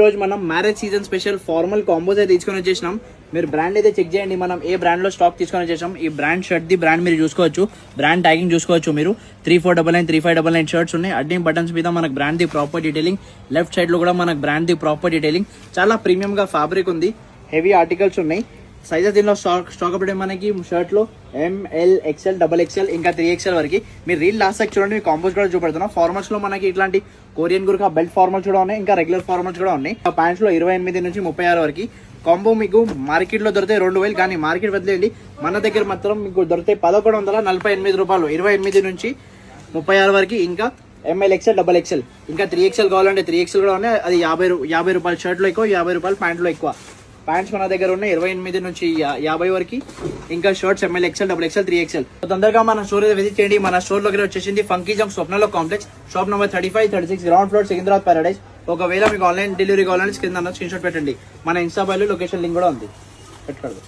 రోజు మనం marriage season special formal combos అయితే తీసుకొని వచ్చేసినాం. మీరు బ్రాండ్ అయితే చెక్ చేయండి. మనం ఏ బ్రాండ్ లో స్టాక్ తీసుకొని వచ్చేసాం. ఈ బ్రాండ్ షర్ట్ ది బ్రాండ్ మీరు చూసుకోవచ్చు, బ్రాండ్ ట్యాగింగ్ చూసుకోవచ్చు. మీరు 3499 3599 షర్ట్స్ ఉన్నాయి. అన్ని బటన్స్ మీద మనకు brand the proper detailing, left side లో కూడా మనకు బ్రాండ్ ది ప్రాపర్ డీటెయిలింగ్. చాలా ప్రీమియం గా ఫ్యాబ్రిక్ ఉంది, హెవీ ఆర్టికల్స్ ఉన్నాయి. సైజెస్ దీనిలో స్టాక్ అప్డేట్ మనకి షర్ట్ లో ML XL XXL ఇంకా 3XL వరకు. మీరు రీల్ లాస్ట్ సైడ్ చూడండి, కాంబోస్ కూడా చూపెడుతున్నాం. ఫార్మల్స్ లో మనకి ఇట్లాంటి కొరియన్ గురుక బెల్ట్ ఫార్మల్స్ కూడా ఉన్నాయి, ఇంకా రెగ్యులర్ ఫార్మల్స్ కూడా ఉన్నాయి. ప్యాంట్స్ లో 28 నుంచి 36 వరకు. కాంబో మీకు మార్కెట్ లో దొరికితే 2000, కానీ మార్కెట్ వదిలేయండి మన దగ్గర మాత్రం మీకు దొరికితే 1148 రూపాయలు. 28 నుంచి 36 వరకు. ఇంకా ML XL XXL ఇంకా 3XL కావాలంటే 3XL కూడా ఉన్నాయి. అది 50 రూపాయలు షర్ట్ లో ఎక్కువ, 50 రూపాయలు ప్యాంట్ లో ఎక్కువ. ప్యాంట్స్ మన దగ్గర ఉన్నాయి 28 నుంచి 50 వరకు. ఇంకా shirts ML XL XXL 3XL. తొందరగా మన స్టోర్ అయితే విజిట్ చేయండి. మన స్టోర్ లోకి వచ్చేసింది ఫంకీ జంక్ స్వప్నలో complex, shop number 35 36 ground floor, Secunderabad Paradise. ఒకవేళ మీకు ఆన్లైన్ డెలివరీ కావాలంటే కింద స్క్రీన్ షాట్ పెట్టండి. మన ఇన్స్టా బైలో లొకేషన్ లింక్ కూడా ఉంది, పెట్టుకోండి.